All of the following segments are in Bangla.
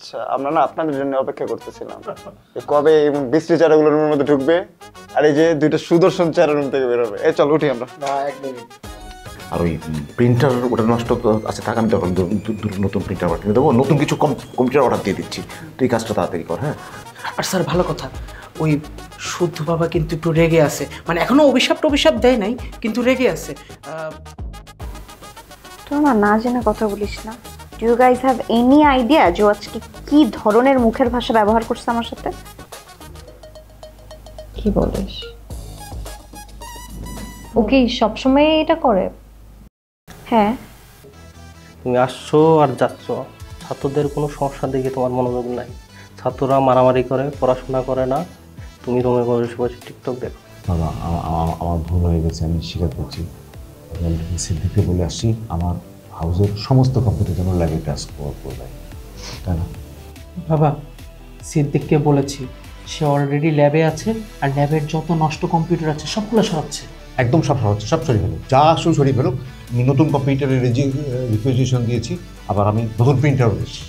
আচ্ছা, আমরা না আপনাদের জন্য অপেক্ষা করতেছিলাম কবে এই বৃষ্টি চারাগুলোর রুমের মধ্যে ঢুকবে আর এই যে দুইটা সুদর্শন চারা রুম থেকে বেরোবে। এই চল উঠি আমরা। না, এক মিনিট। আর ওই প্রিন্টার ওটা নষ্ট আছে, টাকা আমি তখন নতুন প্রিন্টার অর্ডার কিনে দেবো, নতুন কিছু কম্পিউটার অর্ডার দিয়ে দিচ্ছি, তুই কাজটা তাড়াতাড়ি কর। হ্যাঁ, আর স্যার ভালো কথা, ওই শুদ্ধ বাবা কিন্তু একটু রেগে আছে, মানে এখনো অভিশাপ দেয় নাই, কিন্তু রেগে আছে। তোমরা না জেনে কথা বলিস না। Do you guys have any idea যে আজকে কি ধরনের মুখের ভাষা ব্যবহার করছে আমার সাথে? কি বলিস? ও কি সবসময় এটা করে? হ্যাঁ। তুমি আসছো আর যাচ্ছ, ছাত্রদের কোনো সমস্যার দিকে তোমার মনোযোগ নাই। ছাত্ররা মারামারি করে, পড়াশোনা করে না, তুমি রুমে বসে বসে টিকটক দেখো। বাবা আমার ভুল হয়ে গেছে, আমি স্বীকার করছি। সিদ্দিককে বলে আসছি আমার হাউসের সমস্ত কম্পিউটার যেন ল্যাবে কাজ করবে, তাই না? বাবা সিদ্দিককে বলেছি, সে অলরেডি ল্যাবে আছে, আর ল্যাবের যত নষ্ট কম্পিউটার আছে সবগুলো সরাচ্ছে। একদম সব হচ্ছে, সব সরিয়ে ফেলো, যা আসুন সরিয়ে ফেলো। আমি নতুন কম্পিউটারের রিকুইজিশন দিয়েছি, আবার আমি নতুন প্রিন্টারও দিয়েছি।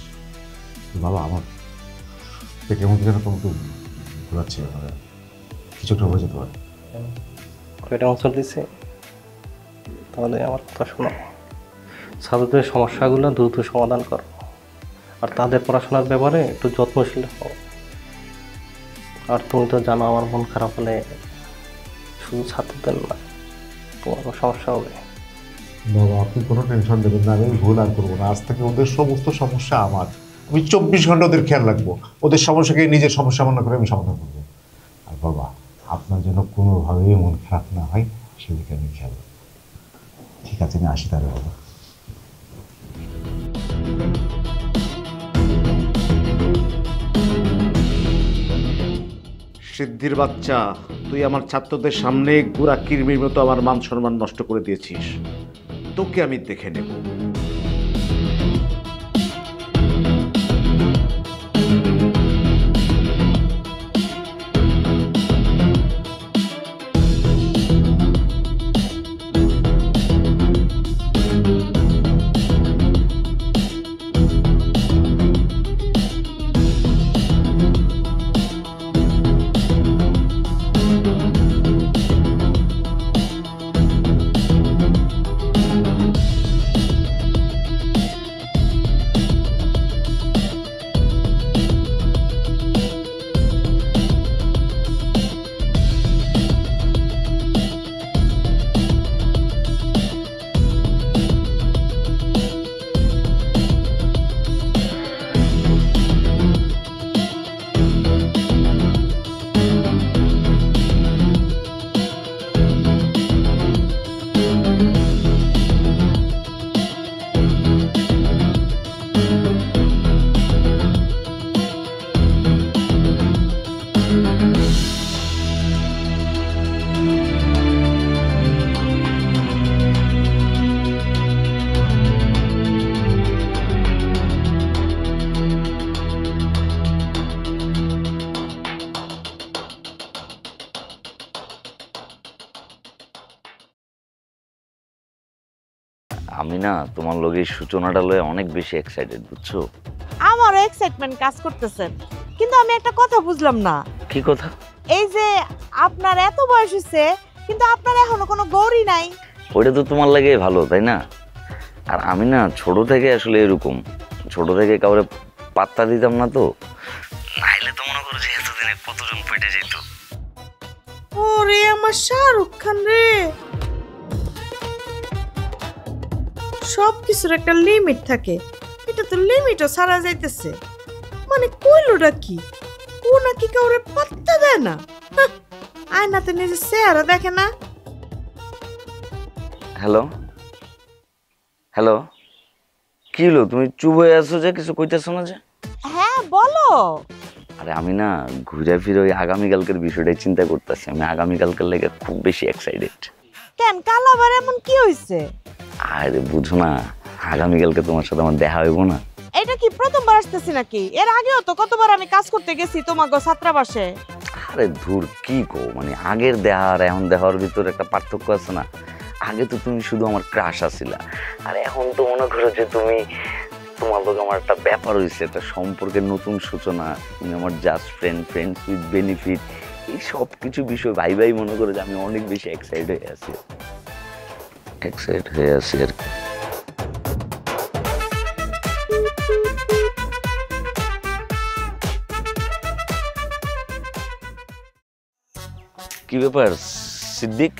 বাবা আমার পেটের মধ্যে যেন তোমাকে ঘোরাচ্ছে, কিছু একটা হয়ে যেতে পারে। পেটে অঞ্চল দিছে, তাহলে আমার কথা শোনো। ছাত্রদের সমস্যাগুলো দ্রুত সমাধান করো, আর তাদের পড়াশোনার ব্যাপারে একটু যত্নশীল হও। আর তুমি তো জানো আমার মন খারাপ হলে শুধু ছাত্রদের না, তোমার সমস্যা হবে। বাবা আপনি কোনো টেনশন দেবেন না, আমি ভুল আর করবো না। আজ থেকে ওদের সমস্ত সমস্যা আমার, আমি 24 ঘন্টা ওদের খেয়াল রাখবো, ওদের সমস্যাকে নিজের সমস্যা মনে করে আমি সমাধান করবো। আর বাবা আপনার যেন কোনোভাবেই মন খারাপ না হয় সেদিকে আমি খেয়াল রাখবো। ঠিক আছে, আমি আসি তাহলে বাবা। সিদ্ধির বাচ্চা, তুই আমার ছাত্রদের সামনে গুড়া কিরমির মতো আমার মান সম্মান নষ্ট করে দিয়েছিস, তোকে আমি দেখে নেব। আমি না তোমার লগের সূচনাটা লয়ে অনেক বেশি এক্সাইটেড, বুঝছো? আমারও এক্সাইটমেন্ট কাজ করতেছে, কিন্তু আমি একটা কথা বুঝলাম না। কি কথা? এই যে আপনার এত বয়স হয়েছে কিন্তু আপনার এখনো কোনো গৌরী নাই। ওইটা তো তোমার লাগে ভালো, তাই না? আর আমি না ছোট থেকে আসলে এরকম, ছোট থেকে কাউরে পাত্তা দিতাম না, তো নাইলে তো মনে করো যে এতদিনে কতজন পেটে যেত। ওরে আমার শাহরুখ খান রে, সব কিছুর একটা লিমিট থাকে, এটা তো লিমিটও ছাড়া যাইতেছে। মানে কইলোটা কি, ও নাকি কাউরে পাত্তা দেয় না, আয়নাতে নিজের চেহারা দেখে না। হ্যালো হ্যালো, কি হলো? তুমি চুপ হয়ে আছো যে, কিছু কইতেছো না যে? হ্যাঁ বলো। আরে আমি না ঘুরে ফিরে ওই আগামীকালকের বিষয়টাই চিন্তা করতেছি। আমি আগামীকালকের লেগে খুব বেশি এক্সাইটেড। কেন, কাল আবার এমন কি হয়েছে? আরে বুঝো না, আগামীকালকে তোমার সাথে আমার দেখা হইব না। এটা কি প্রথমবার আসতেছি নাকি? এর আগেও তো কতবার আমি কাজ করতে গেছি তোমাকে ছাত্রাবাসে। আরে ধুর, কি গো, মানে আগের দেখা আর এখন দেখার ভিতরে একটা পার্থক্য আছে না? আগে তো তুমি শুধু আমার ক্রাশ আছিলা, আর এখন তো মনে করো যে তুমি তোমার লোক আমার একটা ব্যাপার হয়েছে, একটা সম্পর্কের নতুন সূচনা। তুমি আমার just friend, friends with benefit, এই সব কিছু বিষয় ভাই ভাই মনে করে যে আমি অনেক বেশি এক্সাইটেড হয়ে আছি আর কি। কি ব্যাপার সিদ্দিক,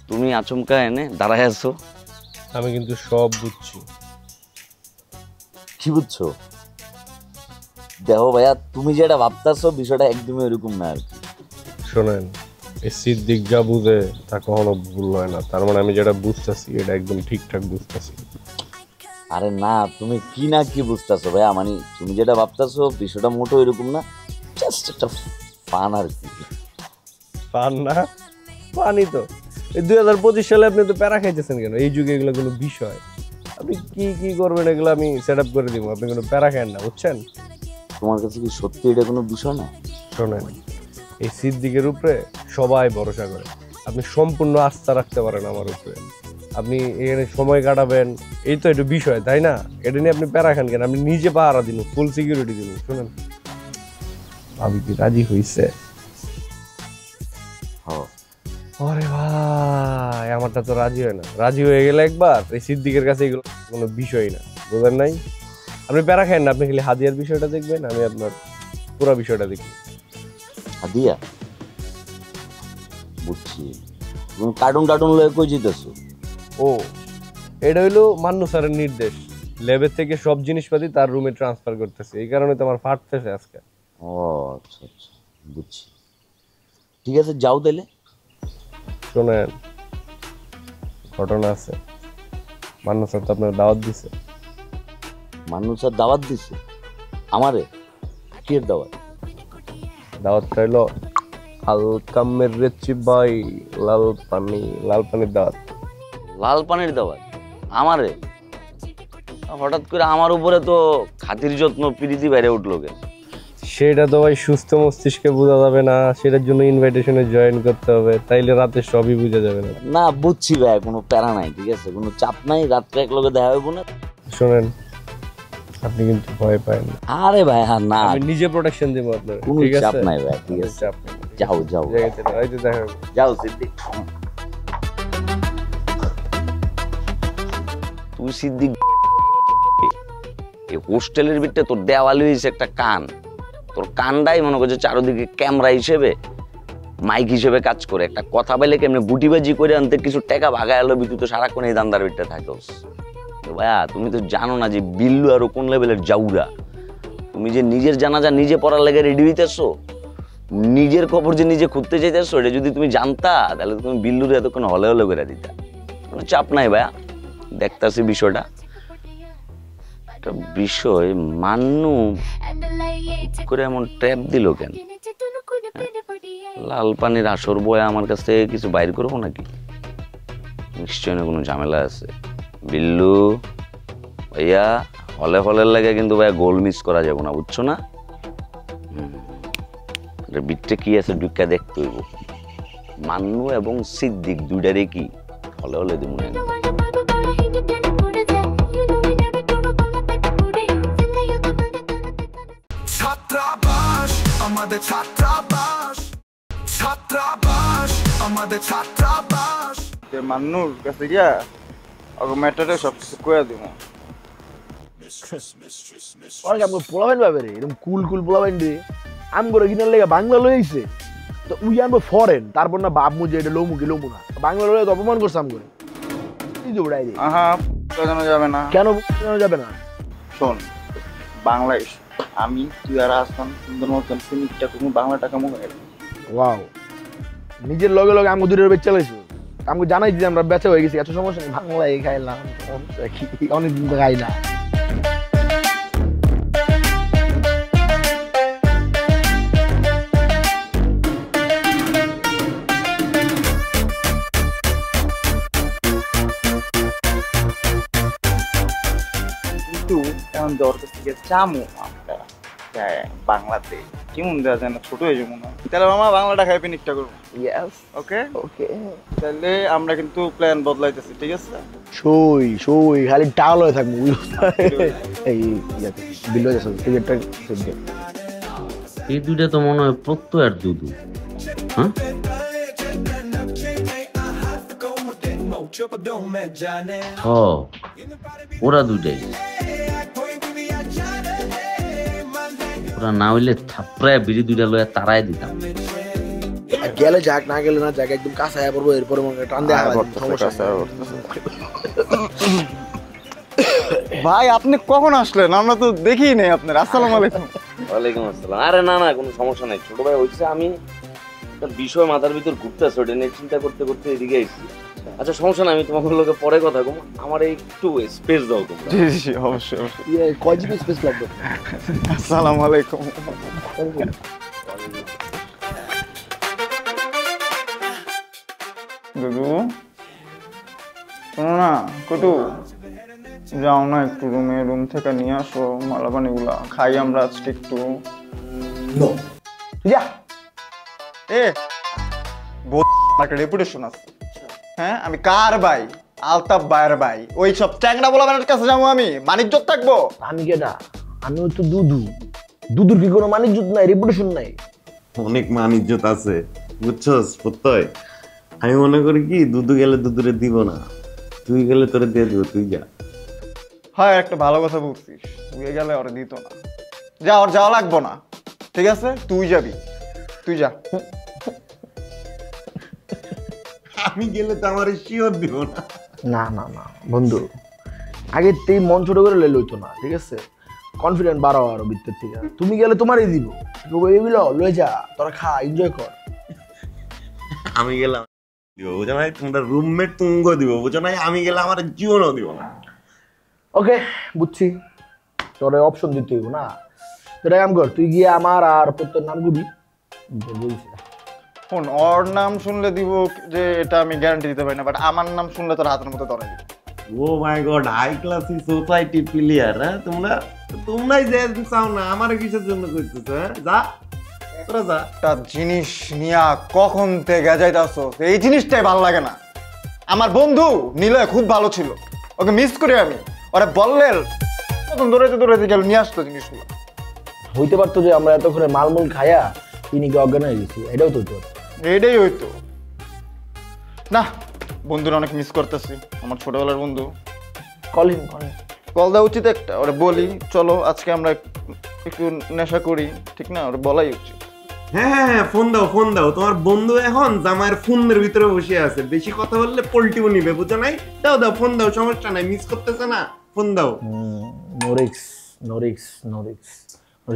তুমি আচমকা এনে দাঁড়ায় আছো? আমি কিন্তু সব বুঝছি। কি বুঝছো? দেখো ভাইয়া, তুমি যেটা ভাবতেছো বিষয়টা একদমই এরকম না আর কি। শোনেন, এই সিদ্দিক যা বুঝে তা কখনো ভুল হয় না। তার মানে আমি যেটা বুঝতেছি এটা একদম ঠিকঠাক বুঝতেছি। আরে না, তুমি কি না কি বুঝতেছো ভাইয়া, মানে তুমি যেটা ভাবতেছো বিষয়টা মোটো এরকম না, জাস্ট একটা ফান আর কি। পান না পানি তো এই 2025 সালে আপনি তো প্যারা খাইতেছেন কেন? এই যুগে এগুলো কোনো বিষয়, আপনি কি কি করবেন এগুলো আমি সেট আপ করে দিব, আপনি কোনো প্যারা খান না, বুঝছেন? তোমার কাছে কি সত্যি এটা কোনো বিষয় না? শোনেন, এই সিদ্দিকের উপরে সবাই ভরসা করে, আপনি সম্পূর্ণ আস্থা রাখতে পারেন আমার উপরে। আপনি এখানে সময় কাটাবেন, এই তো একটু বিষয়, তাই না? এটা নিয়ে আপনি প্যারা খান কেন? আপনি নিজে পাহারা দিন, ফুল সিকিউরিটি দিন। শোনেন, ভাবি কি রাজি হইছে? আরে ভাই, আমারটা তো রাজি হয় না। রাজি হয়ে গেলে একবার, এই সিদ্দিকের কাছে এগুলো কোনো বিষয় না, বুঝেন নাই? আপনি প্যারা খান না, আপনি খালি হাদিয়ার বিষয়টা দেখবেন, আমি আপনার পুরো বিষয়টা দেখি। হাদিয়া? বুঝছি, তুমি কার্টুন টার্টুন লয়ে কই যেতেছো? ও, এটা হইলো মান্নু স্যারের নির্দেশ, ল্যাবের থেকে সব জিনিসপাতি তার রুমে ট্রান্সফার করতেছে, এই কারণে তো আমার ফাটতেছে আজকে। ও আচ্ছা আচ্ছা, বুঝছি। ঠিক আছে, যাও তাহলে। শোনেন, ঘটনা আছে। মান্নু স্যার তো আপনার দাওয়াত দিছে। মান্নু স্যার দাওয়াত দিছে আমারে? কি দাওয়াত? দাওয়াতটা হইলো হালকা মেরেছি ভাই, লাল পানির দাওয়াত। লাল পানির দাওয়াত আমারে? হঠাৎ করে আমার উপরে তো খাতির যত্ন প্রীতি বেড়ে উঠলো কেন? সেটা তো ভাই সুস্থ মস্তিষ্কে বোঝা যাবে না, সেটার জন্য ইনভাইটেশনে জয়েন করতে হবে, তাইলে রাতে সবই বোঝা যাবে না। না বুঝছি ভাই, কোনো প্যারা নাই, ঠিক আছে, কোনো চাপ নাই, রাত্রে এক লগে দেখা হইব না। শোনেন, আপনি কিন্তু ভয় পায় না। আরে ভাই হ্যাঁ, না আমি নিজে প্রোটেকশন দেব আপনার, কোনো ঠিক আছে? চাপ নাই ভাই, ঠিক আছে, চাপ নেই। যাও যাও এই তো দেখা হবে। যাও সিদ্দিক। তুই সিদ্দিক, এই হোস্টেলের ভিতরে তোর দেওয়ালি হয়েছে একটা কান, তোর কানটাই মনে করছে চারোদিকে ক্যামেরা হিসেবে, মাইক হিসেবে কাজ করে। একটা কথা বলে কেমনে গুটিবাজি করে আনতে কিছু টাকা ভাগা এলো, তুই তো সারাক্ষণ এই দান্দার ভিতরে থাকোস। ভাইয়া তুমি তো জানো না যে বিল্লু আরো কোন লেভেলের জাউরা। তুমি যে নিজের জানাজা নিজে পড়ার লেগে রেডি হইতেছো, নিজের খবর যে নিজে খুঁজতে চাইতেছো, এটা যদি তুমি জানতা তাহলে তুমি বিল্লুর এতক্ষণ হলে হলে করে দিতা। কোনো চাপ নাই ভাইয়া, দেখতাছি বিষয়টা। একটা বিষয়, মান্নু করে এমন ট্র্যাপ দিল কেন? লাল পানির আসর বয়ে আমার কাছ থেকে কিছু বাইর করবো নাকি? নিশ্চয় না কোনো ঝামেলা আছে। বিল্লু ভাইয়া, হলে হলের লাগে কিন্তু ভাইয়া গোল মিস করা যাবো না, বুঝছো না? বিটটা কি আছে ঢুকা দেখতে হইব। মান্নু এবং সিদ্দিক দুইটারে কি হলে হলে দিব না। ছাত্রাবাস আমাদের, ছাত্রাবাস ছাত্রাবাস আমাদের, ছাত্রাবাস। মান্নুর কাছে গিয়া ওকে ম্যাটারে সব কিছু কইয়া দিব। অনেক আমাকে পোলাবেন পাবে রে, এরকম কুল পোলাবেন রে। আম করে কিনার লেগে বাংলা লইছে তো উই আনবো ফরেন, তারপর না বাপ মুজে এটা লমু না, বাংলা লয়ে তো অপমান করছে আম করে। কি দৌড়াই রে? আহা, কেন যাবে না? কেন যাবে না? শোন, বাংলাদেশ আমি তুই আর আসতাম সুন্দর মতন ফিনিকটা কোনো বাংলা টাকা মনে হয়। ওয়াও, নিজের লগে লগে আমাকে দূরের বেচ চালাইছো, আমাকে জানাই দিদি আমরা বেচা হয়ে গেছি, এত সমস্যা নেই, বাংলায় খাইলাম, অনেকদিন তো খাই না। কিন্তু এখন জ্বর কাছ থেকে চামু একটা হ্যাঁ বাংলাতে কেমন দেওয়া যায় না, ছোট হয়ে যাবো না। তাহলে মামা বাংলাটা খাই পিনিকটা করবো। ইয়েস ওকে ওকে তাহলে আমরা কিন্তু প্ল্যান বদলাইতেছি, ঠিক আছে? সই সই খালি টাল হয়ে থাকবো এই বিল হয়ে যাচ্ছে টিকিটটা এই দুইটা তো মনে হয় প্রত্যয় আর দুদু। হ্যাঁ ও ওরা দুটাই, ওরা না হইলে থাপড়ায় বিড়ি দুইটা লইয়া তারাই দিতাম। গেলে যাক না গেলে না যাক একদম কাছে আয়া পড়বো, এরপরে মনে টান দেয়া ভাই আপনি কখন আসলেন? আমরা তো দেখিই নেই আপনার। আসসালামু আলাইকুম। ওয়ালাইকুম আসসালাম। আরে না না কোনো সমস্যা নাই ছোট ভাই, হয়েছে আমি একটা বিষয় মাথার ভিতর ঘুরতেছে, ওটা নিয়ে চিন্তা করতে করতে এদিকে এসেছি। আচ্ছা সমস্যা নাই, আমি তোমাকে লোকে পরে কথা কম, আমার একটু স্পেস দাও তোমরা। জি জি অবশ্যই অবশ্যই। কয় জিবি স্পেস লাগবে? আসসালামু আলাইকুম। দুদু শোনো না, কটু যাও না একটু রুমে, রুম থেকে নিয়ে আসো মালাপানিগুলা, খাই আমরা আজকে একটু। যা এ একটা রেপুটেশন আছে। হ্যাঁ আমি কার ভাই? আলতাফ ভাইয়ের ভাই। ওই সব চ্যাংড়া বলা মানুষের কাছে যাবো আমি? বাণিজ্য থাকবো? আমি কেটা? আমি তো দুদু। দুদুর কি কোনো মানিজ্য নাই, রেপুটেশন নাই? অনেক মান ইজ্জত আছে বুঝছস প্রত্যয়। আমি মনে করি কি দুদু গেলে দুদুরে দিব না, তুই গেলে তোরে দিয়ে দিব, তুই যা। হ্যাঁ একটা ভালো কথা বলছিস, তুই গেলে ওরা দিত না। যা, ওর যাওয়া লাগবো না, ঠিক আছে? তুই যাবি, তুই যা। আমি গেলে তো আমার শিওর দিব না। না না না বন্ধু, আগে তুই মন ছোট করে লইলে হইতো না, ঠিক আছে? কনফিডেন্ট বাড়াও আরো ভিতর থেকে। তুমি গেলে তোমারই দিব, এগুলো লয়ে যা, তোরা খা, এনজয় কর। আমি গেলাম দিব বুঝো নাই, তোমরা রুমমেট তুঙ্গ দিব বুঝো নাই, আমি গেলে আমার জীবনও দিব না। ওকে বুঝছি, তোর অপশন দিতে হইব না। তোরা কাম কর, তুই গিয়ে আমার আর প্রত্যেক নাম গুবি। শোন, ওর নাম শুনলে দিব যে এটা আমি গ্যারান্টি দিতে পারি না, বাট আমার নাম শুনলে তোর হাতের মতো ধরে দিব। Oh my god, high classy society player. হ্যাঁ তোমরাই যে চাও না, আমার কিসের জন্য করতেছো? হ্যাঁ যা তোরা যা। একটা জিনিস নিয়া কখন থেকে যাইতাছো, এই জিনিসটাই ভালো লাগে না। আমার বন্ধু নিলয় খুব ভালো ছিল, ওকে মিস করি আমি। ওরা বললে কখন দৌড়াইতে দৌড়াইতে গেল নিয়ে আসতো জিনিসগুলো। হইতে পারতো যে আমরা এতক্ষণে মালমূল খাইয়া পিনিকে অজ্ঞান হয়ে গেছি, এটাও তো হইতে পারতো। এটাই হইতো না। বন্ধুরা অনেক মিস করতেছি, আমার ছোটবেলার বন্ধু। কলিং কল দেওয়া উচিত একটা, ওরা বলি চলো আজকে আমরা একটু নেশা করি, ঠিক না? ওরা বলাই উচিত। হ্যাঁ হ্যাঁ হ্যাঁ ফোন দাও ফোন দাও। তোমার বন্ধু এখন জামাইয়ের ফোনের ভিতরে বসে আছে, বেশি কথা বললে পোল্টিও নিবে বুঝো নাই। দাও দাও ফোন দাও, সমস্যা নাই, মিস করতেছে না, ফোন দাও। নো রিক্স নো রিক্স নো রিক্স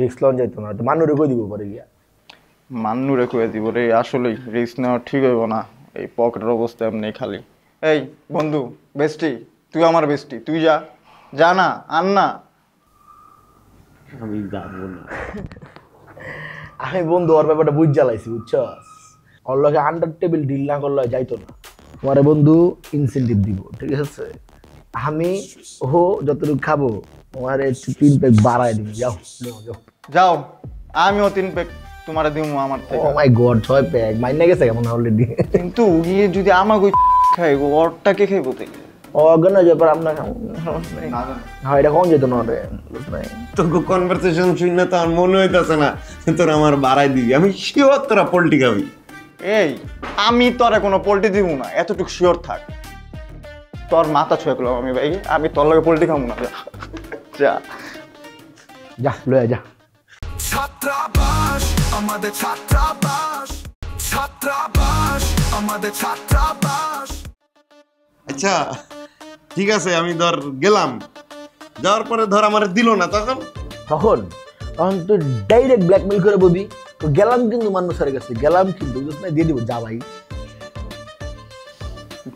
রিক্স লন যাইতো না, মানুরে কই দিব পরে গিয়া। মান্নুরে কয়ে দিব রে, আসলেই রিস্ক নেওয়া ঠিক হইব না, এই পকেটের অবস্থা এমনি খালি। এই বন্ধু বেস্টি, তুই আমার বেস্টি, তুই যা, যা না আন না। আমি যাবো না। আমি বন্ধু ওর ব্যাপারটা বুঝ জ্বালাইছি বুঝছস। ওর লগে আন্ডার টেবিল ডিল না করলে যাইতো না। তোমার বন্ধু ইনসেন্টিভ দিব, ঠিক আছে? আমি ও যতটুকু খাবো তোমার 3 প্যাক বাড়াই দিব। যাও যাও যাও, আমিও 3 প্যাক তোমারে দিমু আমার থেকে। ও মাই গড 6 প্যাক মাইনা গেছে কেমন অলরেডি। কিন্তু গিয়ে যদি আমাকে খাইব, ওরটা কে খাইব তাইলে? অজ্ঞান হয়ে যাবার আমরা হ্যাঁ এটা কম যেত না রে। তোকে কনভারসেশন শুনে তো আমার মনে হইতেছে না তোরা আমার বাড়াই দিবি। আমি শিওর তোরা পোল্টি খাবি। এই আমি তোরে কোনো পোল্টি দিব না, এতটুকু শিওর থাক। তোর মাথা ছুঁয়ে পেলাম আমি ভাই, আমি তোর লগে পোল্টি খাবো না। যা যা লয়ে যা। ছাত্রাবাস আমাদের ছাত্রাবাস, ছাত্রাবাস আমাদের ছাত্রাবাস। আচ্ছা ঠিক আছে, আমি ধর গেলাম, যাওয়ার পরে ধর আমার দিল না, তখন তখন তখন তুই ডাইরেক্ট ব্ল্যাকমেল করে বলবি তো গেলাম কিন্তু মান্য স্যারের কাছে গেলাম কিন্তু দিয়ে দিব। যা ভাই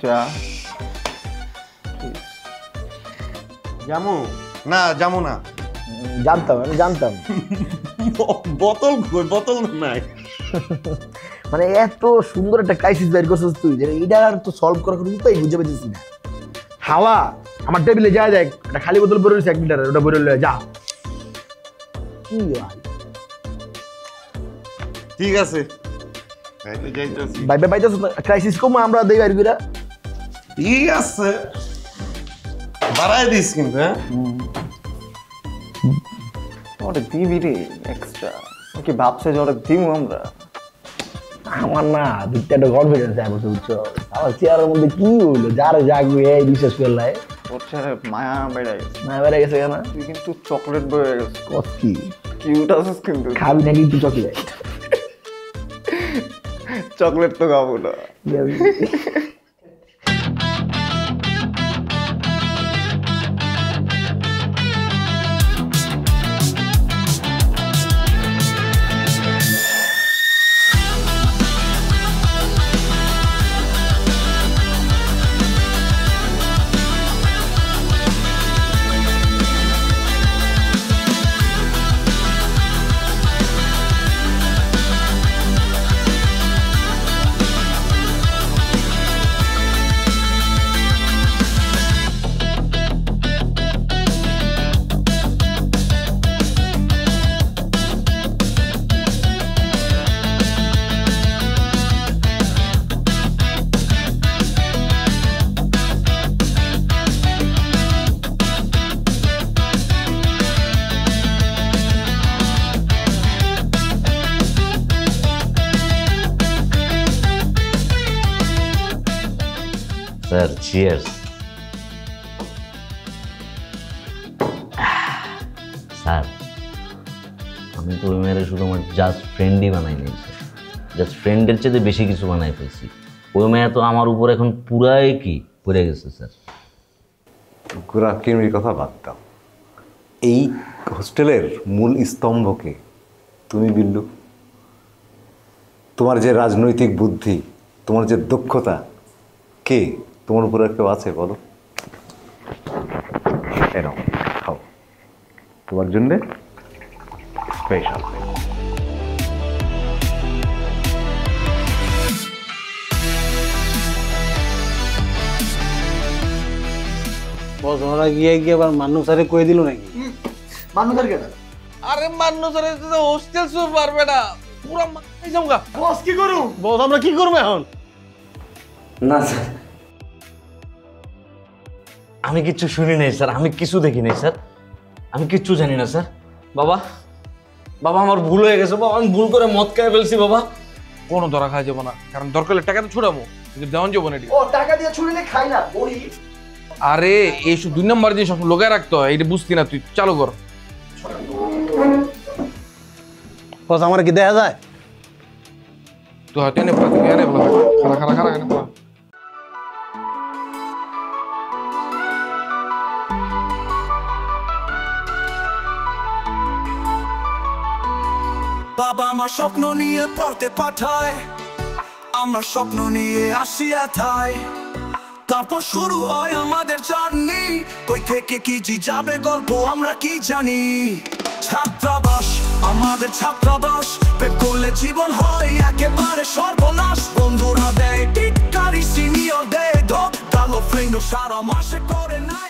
যা। যামু না যামু না? জানতাম আমি জানতাম। বোতল কই? বোতল নাই। মানে এত সুন্দর একটা ক্রাইসিস বের করছিস তুই, যে এটা আর তো সলভ করার কোনো উপায় বুঝে পেয়েছিস না। হাওয়া আমার টেবিলে যায় দেখ, একটা খালি বোতল পরে রয়েছে 1 লিটারের, ওটা পরে লয়ে যা। কি ভাই ঠিক আছে যাইতেছি। ভাই বাইতেছ ক্রাইসিস কম আমরা দেই বাইরে কইরা। ঠিক আছে বাড়াই দিস কিন্তু হ্যাঁ ওটা দিবি রে এক্সট্রা কি ভাবছে যে ওটা দিব আমরা আমার না দুইটা একটা কনফিডেন্স আছে বুঝছো আমার চেয়ারের মধ্যে কি হইলো যারে জাগবে এই বিশেষ করলাই তোর চেহারা মায়া বেড়ে গেছে মায়া বেড়ে গেছে কেন তুই কিন্তু চকলেট বয়ে গেছে কত কি কিউট আছিস কিন্তু খাবি না কিন্তু চকলেট চকলেট তো খাবো না স্যার চিয়ার্স। স্যার আমি তো ওই মেয়ের শুধু আমার জাস্ট ফ্রেন্ডই বানাই নাই স্যার, জাস্ট ফ্রেন্ডের চেয়ে বেশি কিছু বানাই ফেলছি। ওই মেয়ে তো আমার উপর এখন পুরাই কি পড়ে গেছে স্যার। ঘোরা কিরমির কথা বাদ দাও, এই হোস্টেলের মূল স্তম্ভকে তুমি বিল্লু। তোমার যে রাজনৈতিক বুদ্ধি, তোমার যে দক্ষতা, কে তোমার উপরে কেউ আছে বলো? এরকম খাও, তোমার জন্যে স্পেশাল। বস ওরা গিয়ে গিয়ে আবার মান্নু স্যারে কয়ে দিল নাকি? মান্নু স্যার কেন? আরে মান্নু স্যারের তো হোস্টেল সুপ পারবে না, পুরো মাথায় জমগা। বস কি করু? বস আমরা কি করবো এখন? না স্যার আমি কিচ্ছু শুনি নাই স্যার, আমি কিছু দেখি নাই স্যার, আমি কিচ্ছু জানি না স্যার। বাবা বাবা আমার ভুল হয়ে গেছে বাবা, আমি ভুল করে মদ খেয়ে ফেলছি বাবা। কোনো ধরা খাওয়া যাবো না, কারণ দরকার হলে টাকা তো ছুড়াবো, কিন্তু দেওয়ান যাবো না। ও টাকা দিয়ে ছুড়িলে খাই না বড়ি। আরে এইসব 2 নম্বর জিনিস সব লোকায় রাখতে হয়, এটা বুঝতি না তুই। চালু কর। বস আমার কি দেখা যায়? তুই হয়তো এনে পড়া, তুই এনে বলা খারা খারা খারা এনে পড়া। বাবা আমার স্বপ্ন নিয়ে পড়তে পাঠায়, আমরা স্বপ্ন নিয়ে আসি এথায়, তারপর শুরু হয় আমাদের জার্নি। কই থেকে কি যাবে গল্প আমরা কি জানি। ছাত্রাবাস আমাদের ছাত্রাবাস, পেট করলে জীবন হয় একেবারে সর্বনাশ। বন্ধুরা দেয় টিটকারি, সিনিয়র দেয় ধপ, কালো ফ্রেন্ড সারা মাসে করে নাই